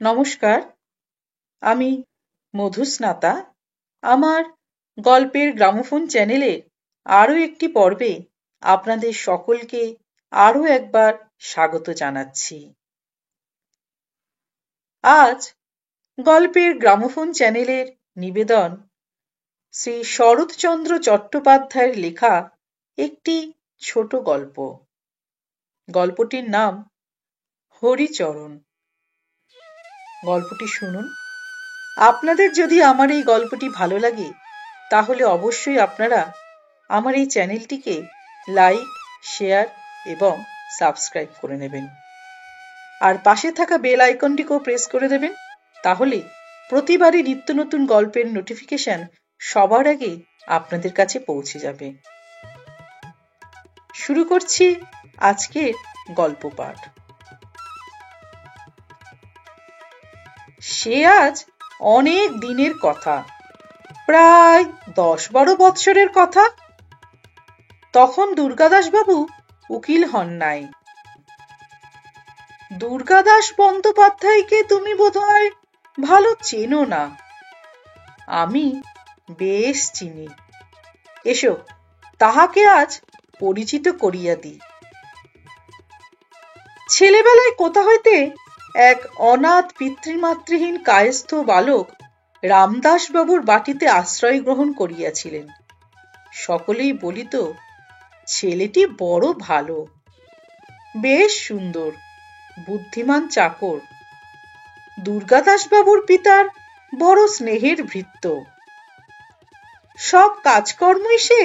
নমস্কার, আমি মধুস্নাতা। আমার গল্পের গ্রামোফোন চ্যানেলে আরও একটি পর্বে আপনাদের সকলকে আরও একবার স্বাগত জানাচ্ছি। আজ গল্পের গ্রামোফোন চ্যানেলের নিবেদন শ্রী শরৎচন্দ্র চট্টোপাধ্যায়ের লেখা একটি ছোট গল্প। গল্পটির নাম হরিচরণ। গল্পটি শুনুন। আপনাদের যদি আমার এই গল্পটি ভালো লাগে তাহলে অবশ্যই আপনারা আমার এই চ্যানেলটিকে লাইক, শেয়ার এবং সাবস্ক্রাইব করে নেবেন। আর পাশে থাকা বেল আইকনটিকেও প্রেস করে দেবেন, তাহলে প্রতিবারই নিত্য নতুন গল্পের নোটিফিকেশন সবার আগে আপনাদের কাছে পৌঁছে যাবে। শুরু করছি আজকের গল্প পাঠ। সে আজ অনেক দিনের কথা, প্রায় 10-12 বৎসরের কথা। তখন দুর্গাদাসবাবু উকিল হন নাই। দুর্গাদাস বন্দ্যোপাধ্যায়কে তুমি বোধহয় ভালো চেনো না। আমি বেশ চিনি। এসো তাহাকে আজ পরিচিত করিয়া দিই। ছেলেবেলায় কোথা হইতে এক অনাথ পিতৃমাতৃহীন কায়স্থ বালক রামদাসবাবুর বাটিতে আশ্রয় গ্রহণ করিয়াছিলেন। সকলেই বলিত, ছেলেটি বড় ভালো, বেশ সুন্দর, বুদ্ধিমান চাকর। দুর্গাদাসবাবুর পিতার বড় স্নেহের ভৃত্য। সব কাজকর্মই সে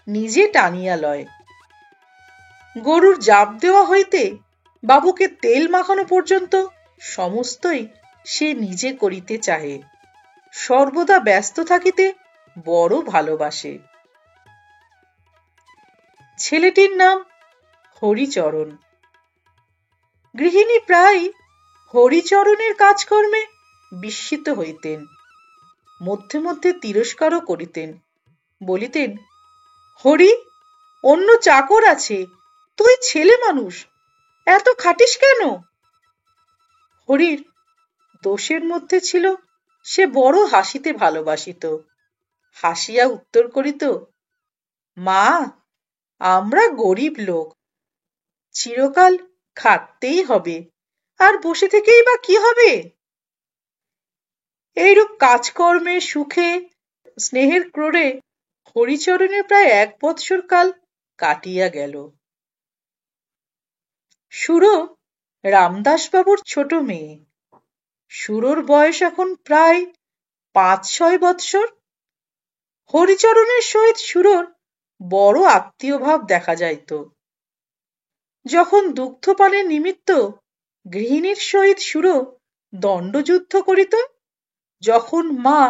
নিজে টানিয়া লয়। গরুর জাপ দেওয়া হইতে বাবুকে তেল মাখানো পর্যন্ত সমস্তই সে নিজে করিতে চাহে। সর্বদা ব্যস্ত থাকিতে বড় ভালোবাসে। ছেলেটির নাম হরিচরণ। গৃহিণী প্রায় হরিচরণের কাজকর্মে বিস্মিত হইতেন, মধ্যে মধ্যে তিরস্কারও করিতেন। বলিতেন, হরি, অন্য চাকর আছে, তুই ছেলে মানুষ, এত খাটিস কেন? হরির দোষের মধ্যে ছিল সে বড় হাসিতে ভালোবাসিত। হাসিয়া উত্তর করিত, মা, আমরা গরিব লোক, চিরকাল খাটতেই হবে, আর বসে থেকেই বা কি হবে? এইরূপ কাজকর্মে সুখে স্নেহের ক্রোড়ে হরিচরণের প্রায় 1 বৎসর কাল কাটিয়া গেল। সুরো রামদাসবাবুর ছোট মেয়ে। সুরোর বয়স এখন প্রায় 5-6 বৎসর। হরিচরণের সহিত সুরোর বড় আত্মীয় ভাব দেখা যাইত। যখন দুগ্ধপানের নিমিত্ত গৃহিণীর সহিত সুরো দণ্ডযুদ্ধ করিত, যখন মা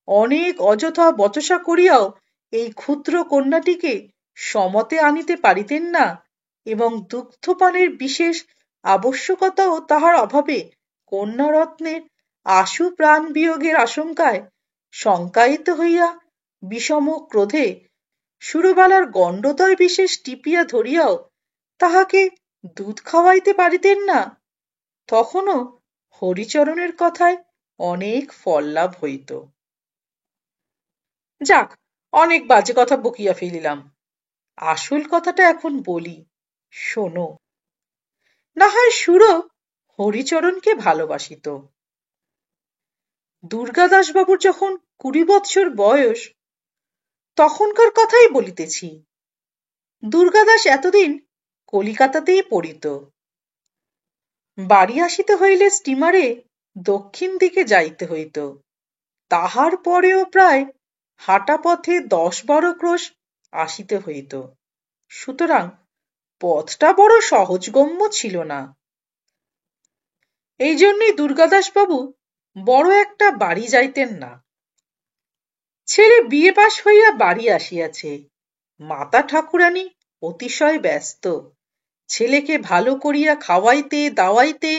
অনেক অযথা বচসা করিয়াও এই ক্ষুদ্র কন্যাটিকে সমতে আনিতে পারিতেন না, এবং দুগ্ধপানের বিশেষ আবশ্যকতাও তাহার অভাবে কন্যারত্নের আশু প্রাণ বিয়োগের আশঙ্কায় শঙ্কায়িত হইয়া বিষম ক্রোধে সুরবালার গণ্ডদ্বয় বিশেষ টিপিয়া ধরিয়াও তাহাকে দুধ খাওয়াইতে পারিতেন না, তখনও হরিচরণের কথায় অনেক ফল লাভ হইত। যাক, অনেক বাজে কথা বকিয়া ফেলিলাম। আসল কথাটা এখন বলি, শোনো। না হয় সুরো হরিচরণকে ভালোবাসিত। দুর্গাদাসবাবুর যখন 20 বৎসর বয়স, তখনকার কথাই বলিতেছি। দুর্গাদাস এতদিন কলিকাতাতেই পড়িত। বাড়ি আসিতে হইলে স্টিমারে দক্ষিণ দিকে যাইতে হইত। তাহার পরেও প্রায় হাঁটা পথে 10-12 ক্রোশ আসিতে হইত। সুতরাং পথটা বড় সহজগম্য ছিল না। এই জন্যই দুর্গাদাসবাবু বড় একটা বাড়ি যাইতেন না। ছেলে বিয়ে পাশ হইয়া বাড়ি আসিয়াছে। মাতা ঠাকুরানী অতিশয় ব্যস্ত। ছেলেকে ভালো করিয়া খাওয়াইতে দাওয়াইতে,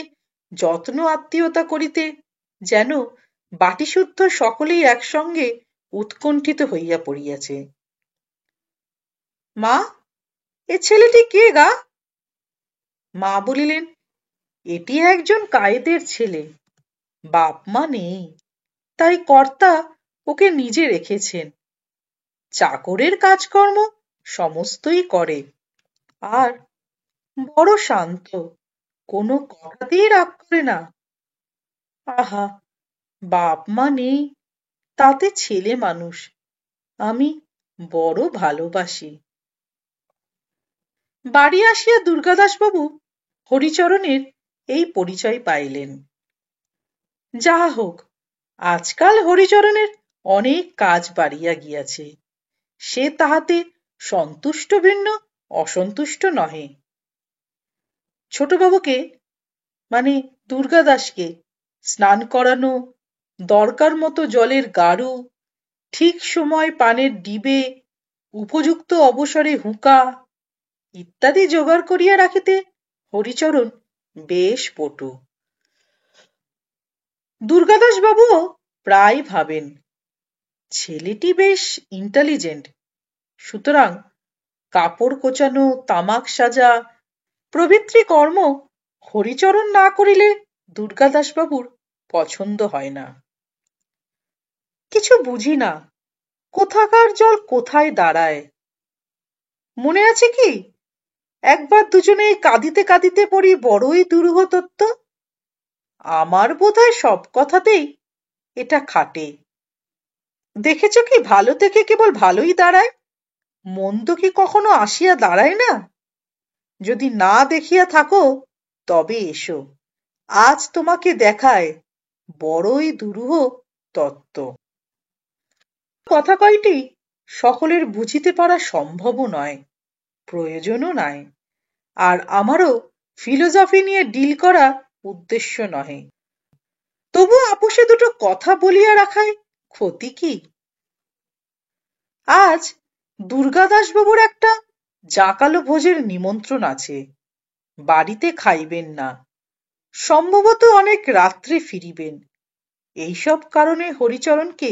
যত্ন আত্মীয়তা করিতে, যেন বাটিশুদ্ধ সকলেই একসঙ্গে উৎকণ্ঠিত হইয়া পড়িয়াছে। মা, এ ছেলেটি কে গা? মা বলিলেন, এটি একজন কায়েদের ছেলে, বাপ মা নেই, তাই কর্তা ওকে নিজে রেখেছেন। চাকরের কাজকর্ম সমস্তই করে, আর বড় শান্ত, কোনো কথাতেই রাগ করে না। আহা, বাপ মা নেই, তাতে ছেলে মানুষ আমি বড় ভালোবাসি। বাড়ি আসিয়া দুর্গাদাসবাবু হরিচরণের এই পরিচয় পাইলেন। যাহা হোক, আজকাল হরিচরণের অনেক কাজ বাড়িয়া গিয়াছে, সে তাহাতে সন্তুষ্ট ভিন্ন অসন্তুষ্ট নহে। ছোটবাবুকে মানে দুর্গাদাসকে স্নান করানো, দরকার মতো জলের গাড়ু, ঠিক সময় পানের ডিবে, উপযুক্ত অবসরে হুঁকা ইত্যাদি জোগাড় করিয়া রাখিতে হরিচরণ বেশ পটু। দুর্গাদাসবাবুও প্রায় ভাবেন ছেলেটি বেশ ইন্টেলিজেন্ট, সুতরাং কাপড় কোচানো, তামাক সাজা প্রভৃতি কর্ম হরিচরণ না করিলে দুর্গাদাসবাবুর পছন্দ হয় না। কিছু বুঝি না, কোথাকার জল কোথায় দাঁড়ায়। মনে আছে কি, একবার দুজনে কাঁদিতে কাঁদিতে পড়ি বড়ই দুরূহ তত্ত্ব। আমার বোধহয় সব কথাতেই এটা খাটে। দেখেছ কি, ভালো থেকে কেবল ভালোই দাঁড়ায়, মন্দ কি কখনো আসিয়া দাঁড়ায় না? যদি না দেখিয়া থাকো তবে এসো, আজ তোমাকে দেখায় বড়ই দুরূহ তত্ত্ব। কথা কয়টি সকলের বুঝিতে পারা সম্ভবও নয়, প্রয়োজনও নাই, আর আমারও ফিলোজফি নিয়ে ডিল করা উদ্দেশ্য নহে। তবু আপোষে দুটো কথা বলিয়া রাখায় ক্ষতি কি? আজ দুর্গাদাসবাবুর একটা জাঁকালো ভোজের নিমন্ত্রণ আছে, বাড়িতে খাইবেন না, সম্ভবত অনেক রাত্রে ফিরিবেন। এইসব কারণে হরিচরণকে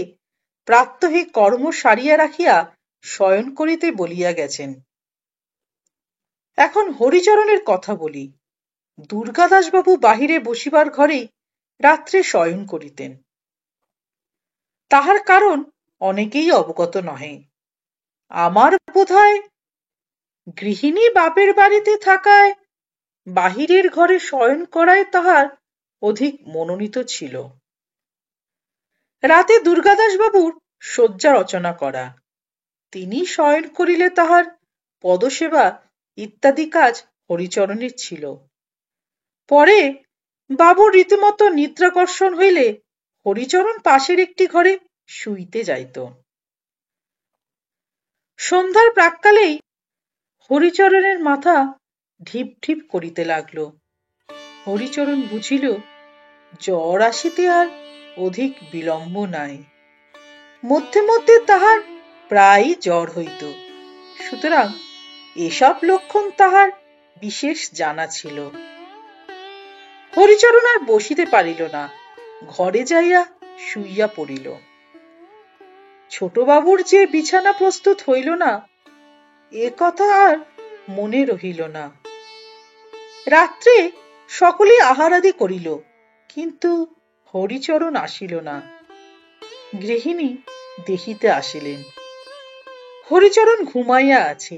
প্রাত্যহিক কর্ম সারিয়া রাখিয়া শয়ন করিতে বলিয়া গেছেন। এখন হরিচরণের কথা বলি। দুর্গাদাসবাবু বাহিরে বসিবার ঘরেই রাত্রে শয়ন করিতেন। তাহার কারণ অনেকেই অবগত নহে। আমার বোধহয় গৃহিণী বাপের বাড়িতে থাকায় বাহিরের ঘরে শয়ন করায় তাহার অধিক মনোনীত ছিল। রাতে দুর্গাদাসবাবুর শয্যা রচনা করা, তিনি শয়ন করিলে তাহার পদসেবা ইত্যাদি কাজ হরিচরণের ছিল। পরে বাবুর রীতিমতো নিদ্রাকর্ষণ হইলে হরিচরণ পাশের একটি ঘরে শুইতে যাইত। সন্ধ্যার প্রাক্কালেই হরিচরণের মাথা ঢিপ ঢিপ করিতে লাগল। হরিচরণ বুঝিল জ্বর আসিতে আর অধিক বিলম্ব নাই। মধ্যে মধ্যে তাহার প্রায়ই জ্বর হইত, সুতরাং এসব লক্ষণ তাহার বিশেষ জানা ছিল। হরিচরণ আর বসিতে পারিল না, ঘরে যাইয়া শুইয়া পড়িল। ছোটবাবুর যে বিছানা প্রস্তুত হইল না, এ কথা আর মনে রহিল না। রাত্রে সকলেই আহারাদি করিল, কিন্তু হরিচরণ আসিল না। গৃহিণী দেখিতে আসিলেন, হরিচরণ ঘুমাইয়া আছে।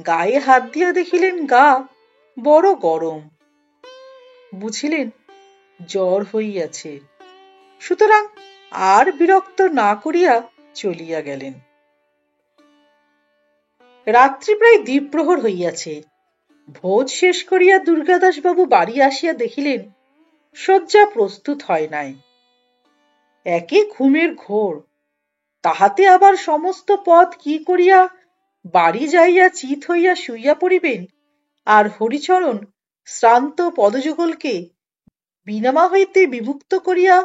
গায়ে হাত দিয়া দেখিলেন গা বড় গরম। বুঝিলেন জ্বর হইয়াছে, সুতরাং আর বিরক্ত না করিয়া চলিয়া গেলেন। রাত্রি প্রায় দ্বিপ্রহর হইয়াছে। ভোজ শেষ করিয়া দুর্গাদাসবাবু বাড়ি আসিয়া দেখিলেন শয্যা প্রস্তুত হয় নাই। একে ঘুমের ঘোর, তাহাতে আবার সমস্ত পথ কি করিয়া বাড়ি যাইয়া চিত হইয়া শুইয়া পড়িবেন, আর হরিচরণ শ্রান্ত পদযুগলকে বিনামা হইতে বিমুক্ত করিয়া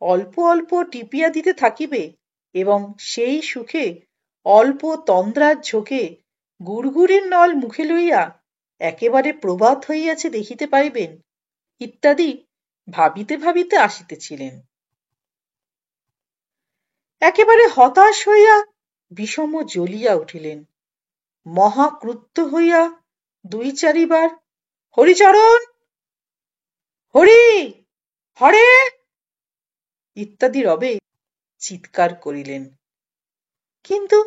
অল্প অল্প টিপিয়া দিতে থাকিবে, এবং সেই সুখে অল্প তন্দ্রার ঝোঁকে গুড়গুড়ির নল মুখে লইয়া একেবারে প্রভাত হইয়াছে দেখিতে পাইবেন, ইত্যাদি ভাবিতে ভাবিতে আসিতেছিলেন। একেবারে হতাশ হইয়া বিষম জ্বলিয়া উঠিলেন। মহা ক্রুদ্ধ হইয়া দুই চারিবার হরিচরণ, হরি, হরে ইত্যাদি রবে চিৎকার করিলেন। কিন্তু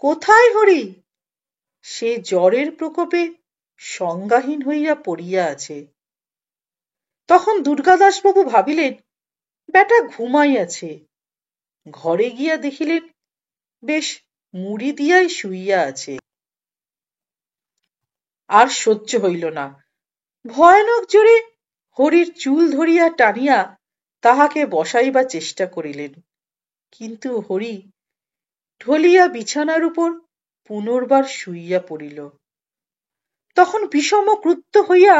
কোথায় হরি? সে জ্বরের প্রকোপে সংজ্ঞাহীন হইয়া পড়িয়া আছে। তখন দুর্গাদাসবাবু ভাবিলেন বেটা ঘুমাইয়াছে। ঘরে গিয়া দেখিলেন বেশ মুড়ি দিয়াই শুইয়া আছে। আর সহ্য হইল না। ভয়ানক জোরে হরির চুল ধরিয়া টানিয়া তাহাকে বসাইবার চেষ্টা করিলেন, কিন্তু হরি ঢলিয়া বিছানার উপর পুনর্বার শুইয়া পড়িল। তখন বিষম ক্রুদ্ধ হইয়া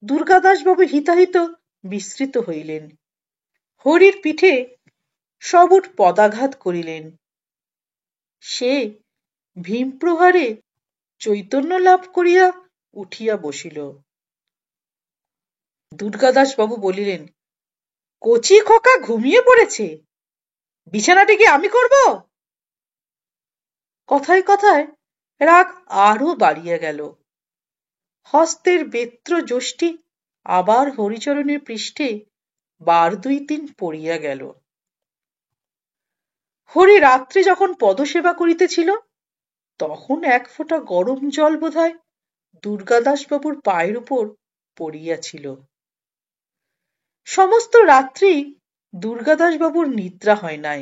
দুর্গাদাসবাবু হিতাহিত বিস্মৃত হইলেন। হরির পিঠে সবুট পদাঘাত করিলেন। সে ভীমপ্রহারে চৈতন্য লাভ করিয়া উঠিয়া বসিল। দুর্গাদাসবাবু বলিলেন, কচি খোকা ঘুমিয়ে পড়েছে, বিছানাটি কি আমি করব? কথায় কথায় রাগ আরো বাড়িয়া গেল। হস্তের বেত্র যষ্টি আবার হরিচরণের পৃষ্ঠে বার দুই তিন পড়িয়া গেল। হরি রাত্রে যখন পদসেবা করিতেছিল তখন এক ফোঁটা গরম জল বোধহয় দুর্গাদাসবাবুর পায়ের উপর পড়িয়াছিল। সমস্ত রাত্রি দুর্গাদাসবাবুর নিদ্রা হয় নাই।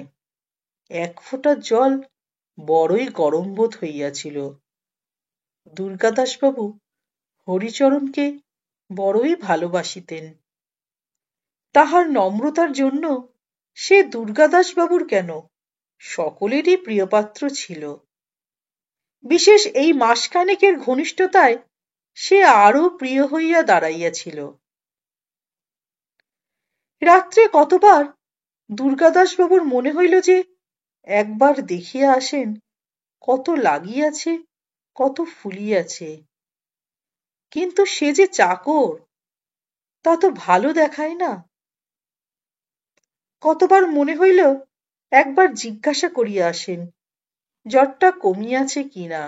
এক ফোঁটা জল বড়ই গরম বোধ হইয়াছিল। দুর্গাদাসবাবু হরিচরণকে বড়ই ভালোবাসিতেন। তাহার নম্রতার জন্য সে দুর্গাদাসবাবুর কেন সকলেরই প্রিয়পাত্র ছিল। বিশেষ এই মাসখানেকের ঘনিষ্ঠতায় সে আরো প্রিয় হইয়া দাঁড়াইয়াছিল। রাত্রে কতবার দুর্গাদাসবাবুর মনে হইল যে একবার দেখিয়া আসেন কত লাগিয়াছে, কত ফুলিয়াছে। কিন্তু সে যে চাকর, তা তো ভালো দেখায় না। কতবার মনে হইল একবার জিজ্ঞাসা করিয়া আসেন জ্বরটা কমিয়াছে কিনা,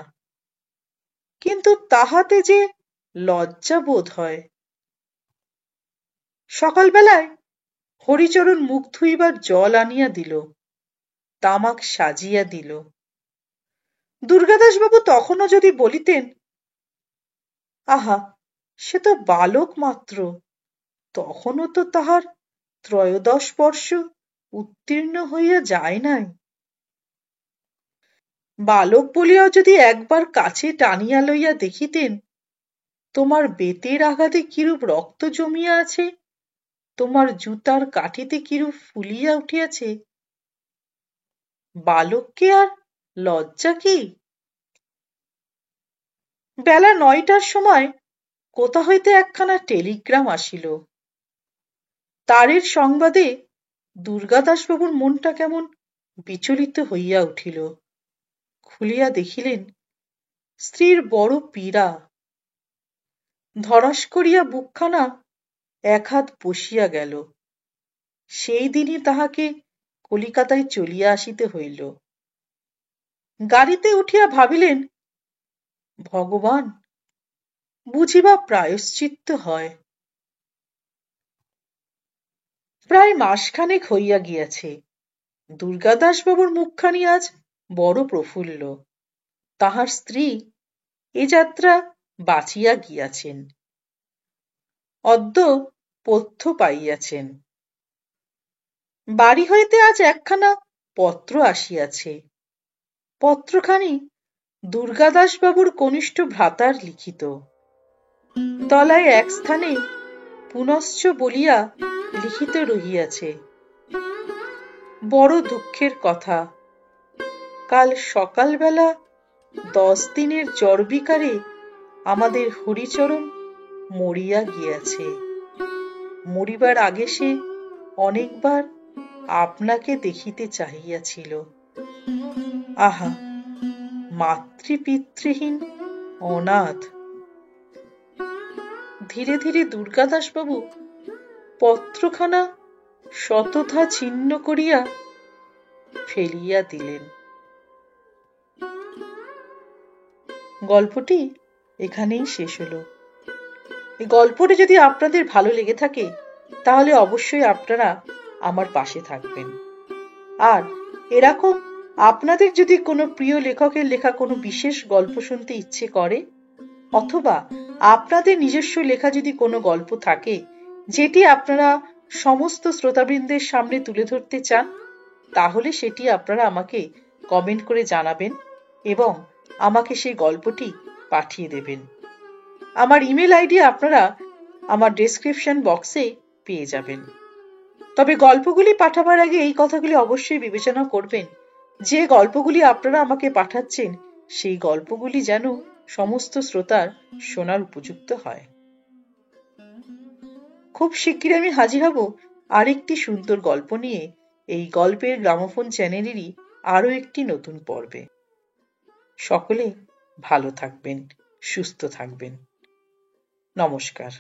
কিন্তু তাহাতে যে লজ্জা বোধ হয়। সকালবেলায় হরিচরণ মুখ ধুইবার জল আনিয়া দিল, তামাক সাজিয়া দিল। দুর্গাদাসবাবু তখনও যদি বলিতেন, আহা সে তো বালক মাত্র, তখনও তো তাহার 13 বর্ষ উত্তীর্ণ হইয়া যায় নাই। বালক বলিয়াও যদি একবার কাছে টানিয়া লইয়া দেখিতেন তোমার বেতের আঘাতে কিরূপ রক্ত জমিয়া আছে, তোমার জুতার কাঠিতে কিরূপ ফুলিয়া উঠিয়াছে, বালককে আর লজ্জা কি? বেলা 9টার সময় কোথা হইতে একখানা টেলিগ্রাম আসিল। তারের সংবাদে দুর্গাদাসবাবুর মনটা কেমন বিচলিত হইয়া উঠিল। খুলিয়া দেখিলেন স্ত্রীর বড় পীড়া। ধরাস করিয়া বুকখানা এক হাত বসিয়া গেল। সেই দিনই তাহাকে কলিকাতায় চলিয়া আসিতে হইল। গাড়িতে উঠিয়া ভাবিলেন, ভগবান, বুঝিবা প্রায়শ্চিত্ত হয়। প্রায় মাসখানেক হইয়া গিয়াছে। দুর্গাদাসবাবুর মুখখানি আজ বড় প্রফুল্ল। তাহার স্ত্রী এ যাত্রা বাঁচিয়া গিয়াছেন, অদ্য পথ্য পাইয়াছেন। বাড়ি হইতে আজ একখানা পত্র আসিয়াছে। পত্রখানি দুর্গাদাসবাবুর কনিষ্ঠ ভ্রাতার লিখিত। তলায় এক স্থানে পুনশ্চ বলিয়া লিখিত রহিয়াছে, বড় দুঃখের কথা, কাল সকালবেলা 10 দিনের জ্বর বিকারে আমাদের হরিচরণ মরিয়া গিয়াছে। মরিবার আগে সে অনেকবার আপনাকে দেখিতে চাহিয়াছিল। আহা, মাতৃপিতৃহীন অনাথ। ধীরে ধীরে দুর্গাদাসবাবু পত্রখানা শতথা ছিন্ন করিয়া ফেলিয়া দিলেন। গল্পটি এখানেই শেষ হলো। এই গল্পটি যদি আপনাদের ভালো লেগে থাকে তাহলে অবশ্যই আপনারা আমার পাশে থাকবেন। আর এরকম আপনাদের যদি কোনো প্রিয় লেখকের লেখা কোনো বিশেষ গল্প শুনতে ইচ্ছে করে, অথবা আপনাদের নিজস্ব লেখা যদি কোনো গল্প থাকে যেটি আপনারা সমস্ত শ্রোতাবৃন্দের সামনে তুলে ধরতে চান, তাহলে সেটি আপনারা আমাকে কমেন্ট করে জানাবেন এবং আমাকে সেই গল্পটি পাঠিয়ে দেবেন। আমার ইমেল আইডি আপনারা আমার ডেসক্রিপশন বক্সে পেয়ে যাবেন। তবে গল্পগুলি পাঠাবার আগে এই কথাগুলি অবশ্যই বিবেচনা করবেন যে গল্পগুলি আপনারা আমাকে পাঠাচ্ছেন সেই গল্পগুলি যেন সমস্ত শ্রোতার শোনার উপযুক্ত হয়। খুব শিগগির আমি হাজির হব আরেকটি সুন্দর গল্প নিয়ে এই গল্পের গ্রামোফোন চ্যানেলেরই আরো একটি নতুন পর্বে। সকলে ভালো থাকবেন, সুস্থ থাকবেন। নমস্কার।